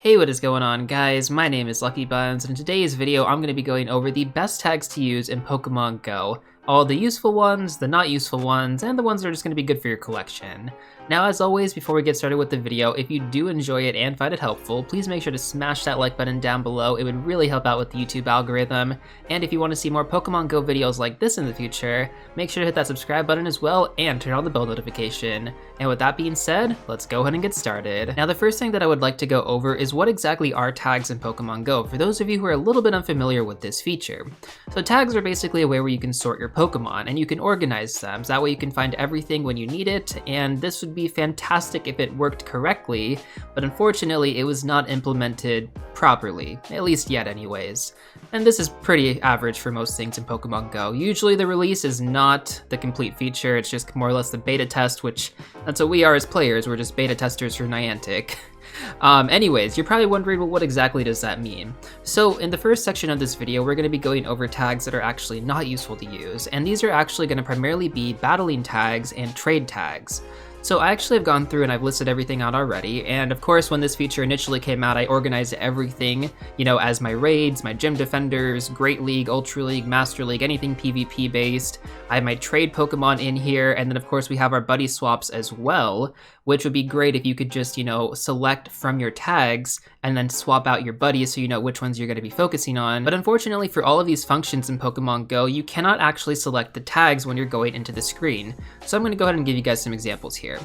Hey, what is going on, guys? My name is LuckyBunz, and in today's video I'm going to be going over the best tags to use in Pokemon Go. All the useful ones, the not useful ones, and the ones that are just going to be good for your collection. Now, as always, before we get started with the video, if you do enjoy it and find it helpful, please make sure to smash that like button down below. It would really help out with the YouTube algorithm. And if you want to see more Pokemon Go videos like this in the future, make sure to hit that subscribe button as well and turn on the bell notification. And with that being said, let's go ahead and get started. Now, the first thing that I would like to go over is what exactly are tags in Pokemon Go, for those of you who are a little bit unfamiliar with this feature. So tags are basically a way where you can sort your Pokemon, and you can organize them, so that way you can find everything when you need it, and this would be fantastic if it worked correctly, but unfortunately it was not implemented properly, at least yet anyways. And this is pretty average for most things in Pokemon Go. Usually the release is not the complete feature, it's just more or less the beta test, which that's what we are as players, we're just beta testers for Niantic. Anyways, you're probably wondering, well, what exactly does that mean? So in the first section of this video, we're going to be going over tags that are actually not useful to use, and these are actually going to primarily be battling tags and trade tags. So I actually have gone through and I've listed everything out already, and of course when this feature initially came out I organized everything, as my raids, my gym defenders, Great League, Ultra League, Master League, anything PvP based. I have my trade Pokemon in here, and then of course we have our buddy swaps as well, which would be great if you could just, select from your tags and then swap out your buddies so you know which ones you're going to be focusing on. But unfortunately for all of these functions in Pokemon Go, you cannot actually select the tags when you're going into the screen. So I'm going to go ahead and give you guys some examples here.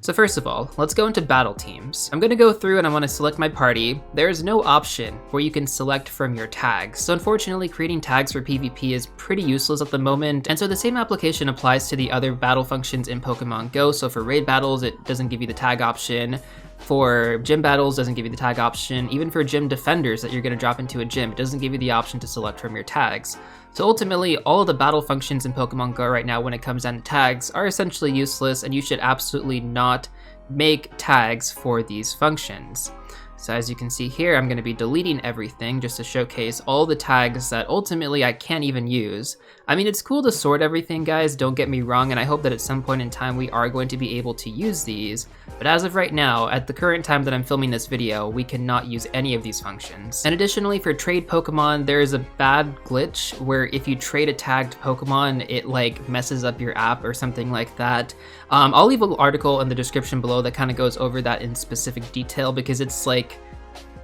So first of all, let's go into battle teams. I'm going to go through and I want to select my party. There is no option where you can select from your tags. So unfortunately, creating tags for PvP is pretty useless at the moment. And so the same application applies to the other battle functions in Pokemon Go. So for raid battles, it doesn't give you the tag option. For gym battles, doesn't give you the tag option. Even for gym defenders that you're going to drop into a gym, it doesn't give you the option to select from your tags. So ultimately, all of the battle functions in Pokemon Go right now when it comes down to tags are essentially useless, and you should absolutely not make tags for these functions. So as you can see here, I'm going to be deleting everything just to showcase all the tags that ultimately I can't even use. I mean, it's cool to sort everything, guys, don't get me wrong, and I hope that at some point in time we are going to be able to use these, but as of right now, at the current time that I'm filming this video, we cannot use any of these functions. And additionally, for trade Pokemon, there is a bad glitch where if you trade a tagged Pokemon, it messes up your app or something like that. I'll leave an article in the description below that kind of goes over that in specific detail, because it's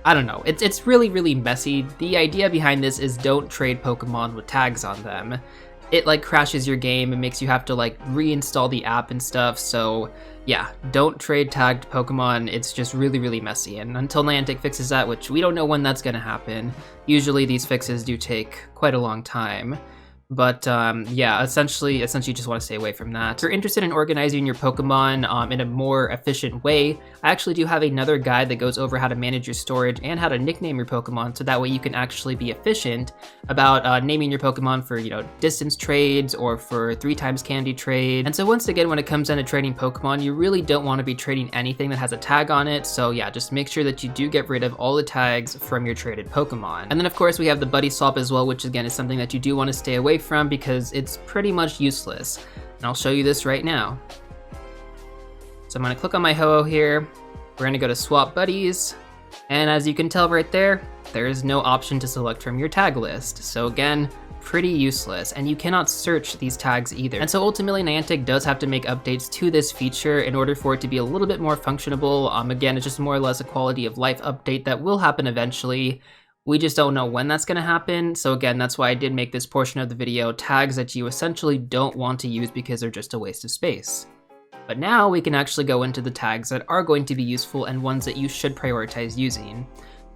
I don't know, it's really, really messy. The idea behind this is don't trade Pokemon with tags on them. It crashes your game and makes you have to reinstall the app and stuff, so yeah, don't trade tagged Pokemon. It's just really, really messy, and until Niantic fixes that, which we don't know when that's gonna happen, usually these fixes do take quite a long time. But yeah, essentially you just want to stay away from that. If you're interested in organizing your Pokemon in a more efficient way, I actually do have another guide that goes over how to manage your storage and how to nickname your Pokemon, so that way you can actually be efficient about naming your Pokemon for, distance trades or for 3x candy trade. And so once again, when it comes down to trading Pokemon, you really don't want to be trading anything that has a tag on it. So yeah, just make sure that you do get rid of all the tags from your traded Pokemon. And then of course we have the buddy swap as well, which again is something that you do want to stay away from because it's pretty much useless. And I'll show you this right now. So I'm going to click on my Ho-Oh here. We're going to go to swap buddies. And as you can tell right there, there is no option to select from your tag list. So again, pretty useless, and you cannot search these tags either. And so ultimately Niantic does have to make updates to this feature in order for it to be a little bit more functionable. Again, it's just more or less a quality of life update that will happen eventually. We just don't know when that's going to happen. So again, that's why I did make this portion of the video tags that you essentially don't want to use because they're just a waste of space. But now we can actually go into the tags that are going to be useful and ones that you should prioritize using.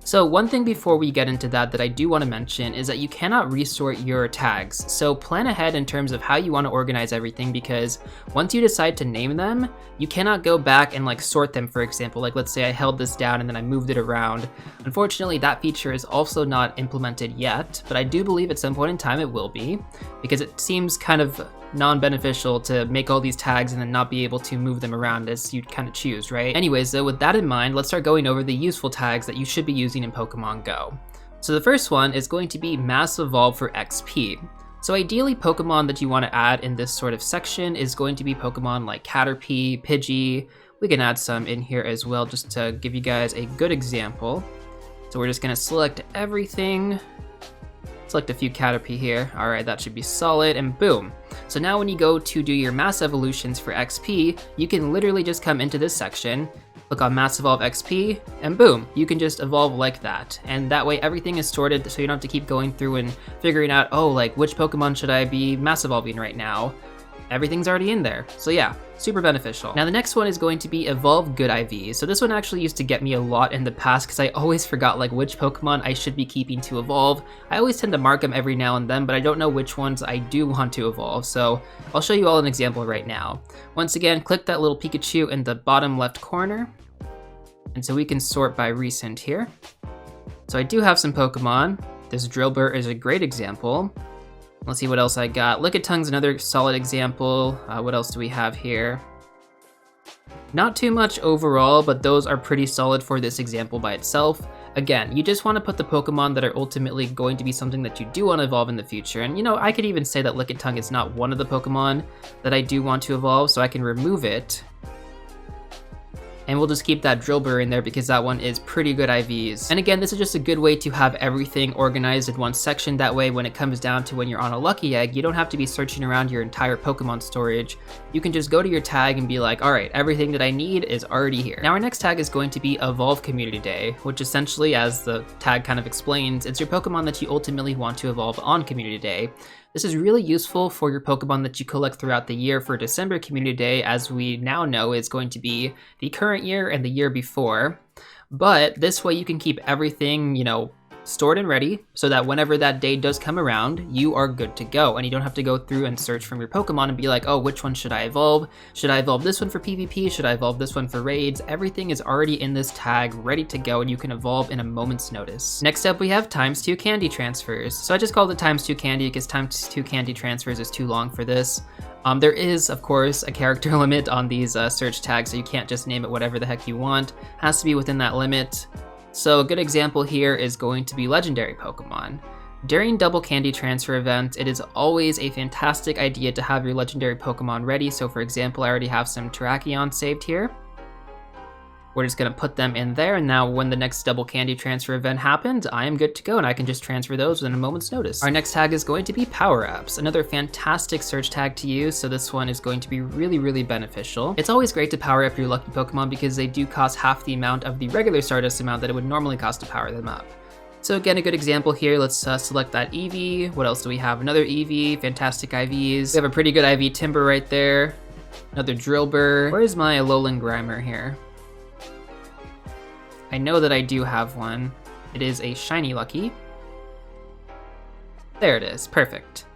So one thing before we get into that I do want to mention is that you cannot resort your tags. So plan ahead in terms of how you want to organize everything, because once you decide to name them, you cannot go back and sort them, for example. Let's say I held this down and then I moved it around. Unfortunately, that feature is also not implemented yet, but I do believe at some point in time it will be, because it seems kind of non-beneficial to make all these tags and then not be able to move them around as you kind of choose, right? Anyways, though, with that in mind, let's start going over the useful tags that you should be using in Pokemon Go. So the first one is going to be Mass Evolve for XP. So ideally, Pokemon that you want to add in this sort of section is going to be Pokemon like Caterpie, Pidgey. We can add some in here as well just to give you guys a good example. So we're just gonna select everything. Select a few Caterpie here. All right, that should be solid, and boom. So now when you go to do your mass evolutions for XP, you can literally just come into this section, click on Mass Evolve XP, and boom, you can just evolve like that. And that way everything is sorted, so you don't have to keep going through and figuring out, oh, like which Pokemon should I be mass evolving right now? Everything's already in there. So yeah, super beneficial. Now the next one is going to be Evolve Good IVs. So this one actually used to get me a lot in the past because I always forgot like which Pokemon I should be keeping to evolve. I always tend to mark them every now and then, but I don't know which ones I do want to evolve. So I'll show you all an example right now. Once again, click that little Pikachu in the bottom left corner. And so we can sort by recent here. So I do have some Pokemon. This Drillbur is a great example. Let's see what else I got. Lickitun's another solid example. What else do we have here? Not too much overall, but those are pretty solid for this example by itself. Again, you just want to put the Pokemon that are ultimately going to be something that you do want to evolve in the future. And you know, I could even say that Lickitung is not one of the Pokemon that I do want to evolve, so I can remove it. And we'll just keep that Drillbur in there because that one is pretty good IVs. And again, this is just a good way to have everything organized in one section. That way, when it comes down to when you're on a Lucky Egg, you don't have to be searching around your entire Pokemon storage. You can just go to your tag and be like, all right, everything that I need is already here. Now our next tag is going to be Evolve Community Day, which essentially, as the tag kind of explains, it's your Pokemon that you ultimately want to evolve on Community Day. This is really useful for your Pokemon that you collect throughout the year for December Community Day, as we now know is going to be the current year and the year before. But this way you can keep everything, you know, stored and ready so that whenever that day does come around, you are good to go. And you don't have to go through and search from your Pokemon and be like, oh, which one should I evolve? Should I evolve this one for PvP? Should I evolve this one for raids? Everything is already in this tag, ready to go, and you can evolve in a moment's notice. Next up, we have ×2 candy transfers. So I just called it ×2 candy because ×2 candy transfers is too long for this. There is, of course, a character limit on these search tags, so you can't just name it whatever the heck you want. Has to be within that limit. So a good example here is going to be legendary Pokemon. During double candy transfer events, it is always a fantastic idea to have your legendary Pokemon ready. So for example, I already have some Terrakion saved here. We're just gonna put them in there, and now when the next double candy transfer event happens, I am good to go and I can just transfer those within a moment's notice. Our next tag is going to be power-ups, another fantastic search tag to use, so this one is going to be really, really beneficial. It's always great to power up your lucky Pokemon because they do cost half the amount of the regular Stardust amount that it would normally cost to power them up. So again, a good example here, let's select that Eevee. What else do we have? Another Eevee, fantastic IVs. We have a pretty good IV Timber right there. Another Drillbur. Where's my Alolan Grimer here? I know that I do have one. It is a shiny Lucky. There it is, perfect.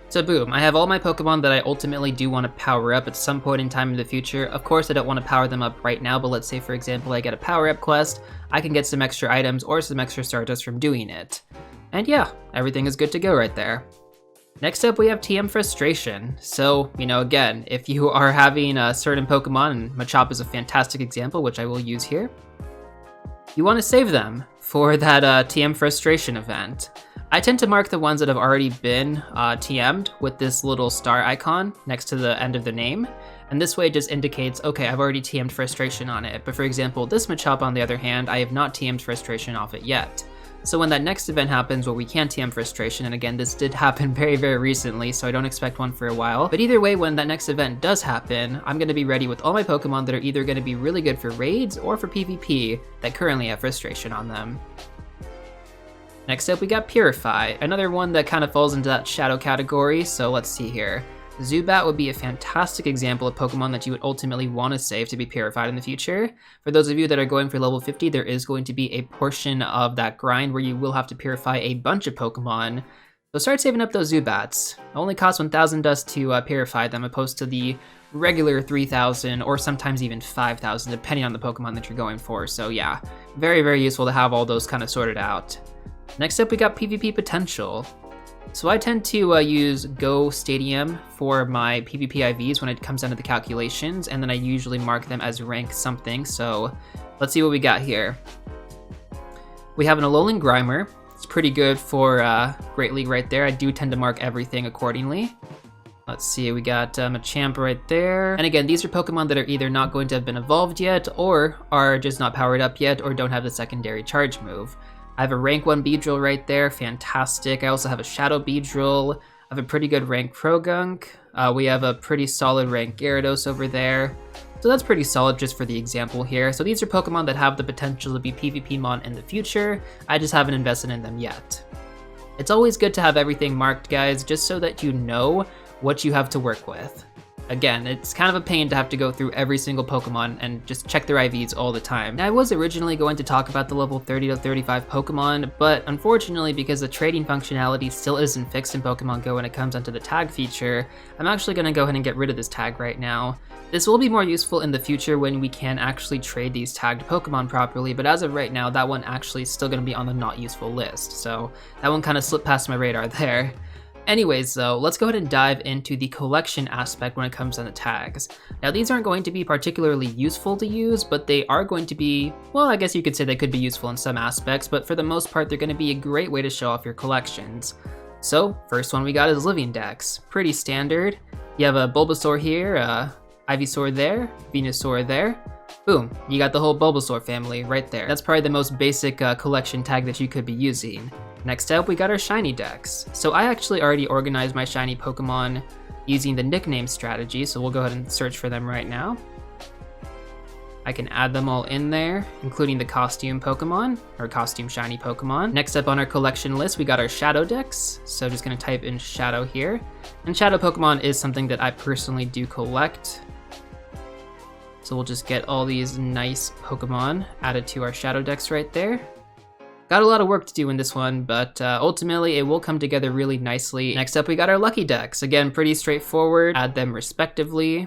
So boom, I have all my Pokemon that I ultimately do want to power up at some point in time in the future. Of course, I don't want to power them up right now, but let's say, for example, I get a power up quest, I can get some extra items or some extra Stardust from doing it. And yeah, everything is good to go right there. Next up, we have TM Frustration. So, you know, again, if you are having a certain Pokemon, and Machop is a fantastic example, which I will use here, you want to save them for that TM Frustration event. I tend to mark the ones that have already been TM'd with this little star icon next to the end of the name, and this way it just indicates, okay, I've already TM'd Frustration on it. But for example, this Machop on the other hand, I have not TM'd Frustration off it yet. So when that next event happens where we can TM Frustration, and again, this did happen very, very recently, so I don't expect one for a while. But either way, when that next event does happen, I'm going to be ready with all my Pokemon that are either going to be really good for raids or for PvP that currently have Frustration on them. Next up, we got Purify, another one that kind of falls into that shadow category, so let's see here. Zubat would be a fantastic example of Pokemon that you would ultimately want to save to be purified in the future. For those of you that are going for level 50, there is going to be a portion of that grind where you will have to purify a bunch of Pokemon. So start saving up those Zubats. It only costs 1,000 dust to purify them, opposed to the regular 3,000 or sometimes even 5,000, depending on the Pokemon that you're going for. So yeah, very, very useful to have all those kind of sorted out. Next up, we got PvP Potential. So I tend to use Go Stadium for my PvP IVs when it comes down to the calculations, and then I usually mark them as rank something. So let's see what we got here. We have an Alolan Grimer. It's pretty good for Great League right there. I do tend to mark everything accordingly. Let's see, we got a Machamp right there. And again, these are Pokemon that are either not going to have been evolved yet, or are just not powered up yet, or don't have the secondary charge move. I have a rank 1 Beedrill right there, fantastic. I also have a Shadow Beedrill. I have a pretty good rank Croagunk. We have a pretty solid rank Gyarados over there. So that's pretty solid just for the example here. So these are Pokemon that have the potential to be PvPmon in the future. I just haven't invested in them yet. It's always good to have everything marked, guys, just so that you know what you have to work with. Again, it's kind of a pain to have to go through every single Pokemon and just check their IVs all the time. Now, I was originally going to talk about the level 30 to 35 Pokemon, but unfortunately, because the trading functionality still isn't fixed in Pokemon Go when it comes onto the tag feature, I'm actually going to go ahead and get rid of this tag right now. This will be more useful in the future when we can actually trade these tagged Pokemon properly, but as of right now, that one actually is still going to be on the not useful list, so that one kind of slipped past my radar there. Anyways though, let's go ahead and dive into the collection aspect when it comes to the tags. Now these aren't going to be particularly useful to use, but they are going to be, well, I guess you could say they could be useful in some aspects, but for the most part they're going to be a great way to show off your collections. So, first one we got is Living Dex. Pretty standard. You have a Bulbasaur here, Ivysaur there, Venusaur there. Boom, you got the whole Bulbasaur family right there. That's probably the most basic collection tag that you could be using. Next up, we got our Shiny Dex. So I actually already organized my Shiny Pokemon using the nickname strategy, so we'll go ahead and search for them right now. I can add them all in there, including the costume Pokemon, or costume Shiny Pokemon. Next up on our collection list, we got our Shadow Dex. So just gonna type in Shadow here. And Shadow Pokemon is something that I personally do collect. So we'll just get all these nice Pokemon added to our Shadow Dex right there. Got a lot of work to do in this one, but ultimately it will come together really nicely. Next up we got our Lucky Dex. Again, pretty straightforward. Add them respectively,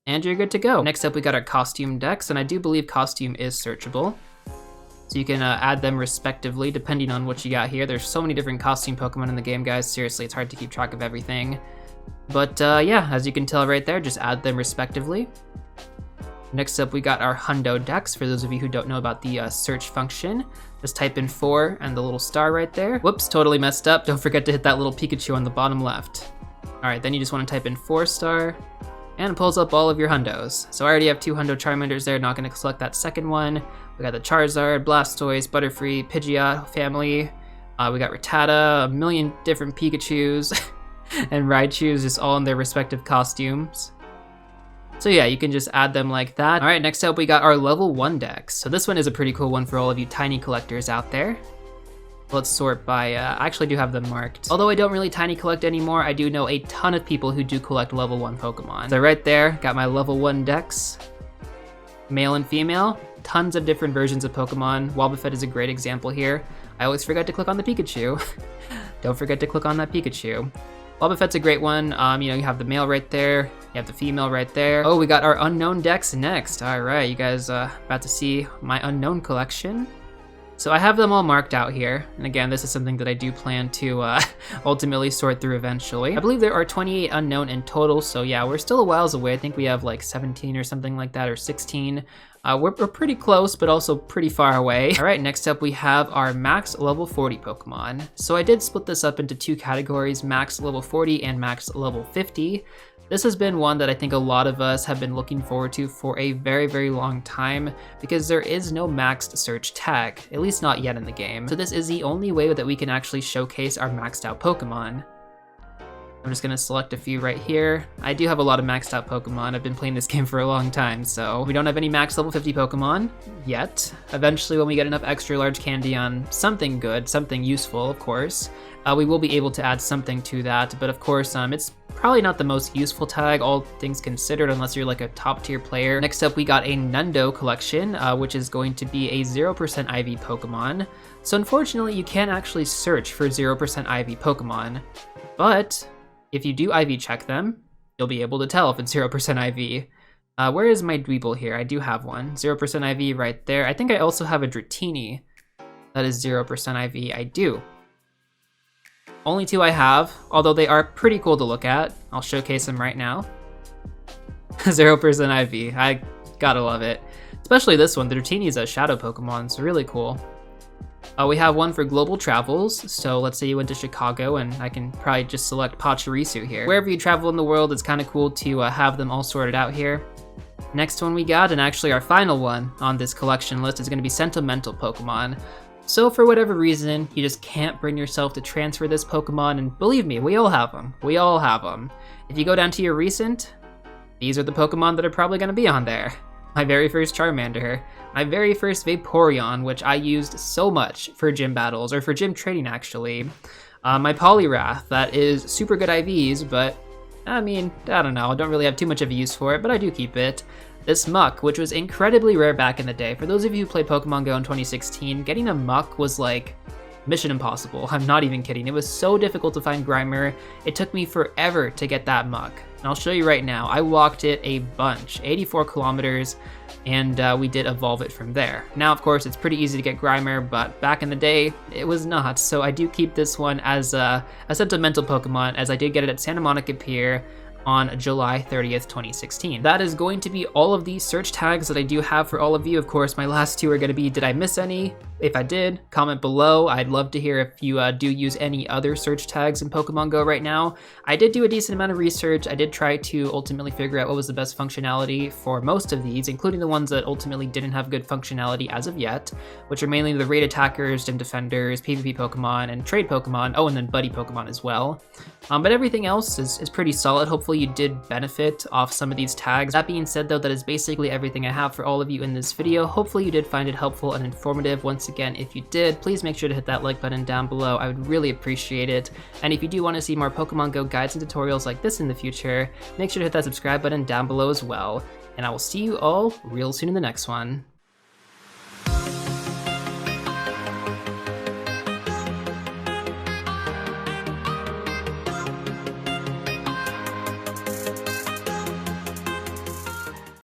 and you're good to go. Next up we got our Costume Dex, and I do believe Costume is searchable. So you can add them respectively depending on what you got here. There's so many different costume Pokemon in the game, guys. Seriously, it's hard to keep track of everything. But yeah, as you can tell right there, just add them respectively. Next up, we got our Hundo Dex. For those of you who don't know about the search function, just type in 4 and the little star right there. Whoops, totally messed up. Don't forget to hit that little Pikachu on the bottom left. All right, then you just want to type in 4 star, and it pulls up all of your Hundos. So I already have 2 Hundo Charmanders there, not going to select that second one. We got the Charizard, Blastoise, Butterfree, Pidgeot family. We got Rattata, a million different Pikachus, and Raichus, just all in their respective costumes. So yeah, you can just add them like that. All right, next up we got our level 1 Dex. So this one is a pretty cool one for all of you tiny collectors out there. Let's sort by, I actually do have them marked. Although I don't really tiny collect anymore, I do know a ton of people who do collect level 1 Pokemon. So right there, got my level 1 Dex. Male and female, tons of different versions of Pokemon. Wobbuffet is a great example here. I always forget to click on the Pikachu. Don't forget to click on that Pikachu. Wobbuffet's a great one. You know, you have the male right there, you have the female right there. Oh, we got our Unknown Dex next. All right, you guys about to see my Unknown collection. So I have them all marked out here. And again, this is something that I do plan to ultimately sort through eventually. I believe there are 28 Unknown in total, so yeah, we're still a whiles away. I think we have like 17 or something like that, or 16. We're pretty close, but also pretty far away. All right, next up we have our max level 40 Pokemon. So I did split this up into 2 categories, max level 40 and max level 50. This has been one that I think a lot of us have been looking forward to for a very, very long time, because there is no maxed search tag, at least not yet in the game. So this is the only way that we can actually showcase our maxed out Pokemon. I'm just gonna select a few right here. I do have a lot of maxed out Pokemon. I've been playing this game for a long time, so we don't have any max level 50 Pokemon yet. Eventually, when we get enough extra large candy on something good, something useful, of course, we will be able to add something to that. But of course, it's probably not the most useful tag, all things considered, unless you're like a top tier player. Next up, we got a Nundo collection, which is going to be a 0% IV Pokemon. So unfortunately, you can't actually search for 0% IV Pokemon, but if you do IV check them, you'll be able to tell if it's 0% IV. Where is my Dweeble here? I do have one. 0% IV right there. I think I also have a Dratini that is 0% IV. I do. Only 2 I have, although they are pretty cool to look at. I'll showcase them right now. 0% IV. I gotta love it. Especially this one. The Dratini is a shadow Pokemon. It's really cool. We have one for global travels, so let's say you went to Chicago, and I can probably just select Pachirisu here. Wherever you travel in the world, it's kind of cool to have them all sorted out here. Next one we got, and actually our final one on this collection list, is going to be sentimental Pokemon. So for whatever reason, you just can't bring yourself to transfer this Pokemon, and believe me, we all have them. We all have them. If you go down to your recent, these are the Pokemon that are probably going to be on there. My very first Charmander, my very first Vaporeon, which I used so much for gym battles, or for gym training actually. My Poliwrath, that is super good IVs, but I mean, I don't know, I don't really have too much of a use for it, but I do keep it. This Muck, which was incredibly rare back in the day. For those of you who played Pokemon Go in 2016, getting a Muck was like mission impossible. I'm not even kidding. It was so difficult to find Grimer. It took me forever to get that Muck. And I'll show you right now. I walked it a bunch, 84 kilometers, and we did evolve it from there. Now, of course, it's pretty easy to get Grimer, but back in the day, it was not. So I do keep this one as a sentimental Pokemon, as I did get it at Santa Monica Pier on July 30th, 2016. That is going to be all of the search tags that I do have for all of you. Of course, my last two are going to be, did I miss any? If I did, comment below. I'd love to hear if you do use any other search tags in Pokemon Go right now. I did do a decent amount of research. I did try to ultimately figure out what was the best functionality for most of these, including the ones that ultimately didn't have good functionality as of yet, which are mainly the raid attackers, gym defenders, PvP Pokemon, and trade Pokemon. Oh, and then buddy Pokemon as well. But everything else is pretty solid. Hopefully you did benefit off some of these tags. That being said though, that is basically everything I have for all of you in this video. Hopefully you did find it helpful and informative. Once again, if you did, please make sure to hit that like button down below. I would really appreciate it. And if you do want to see more Pokemon Go guides and tutorials like this in the future, make sure to hit that subscribe button down below as well. And I will see you all real soon in the next one.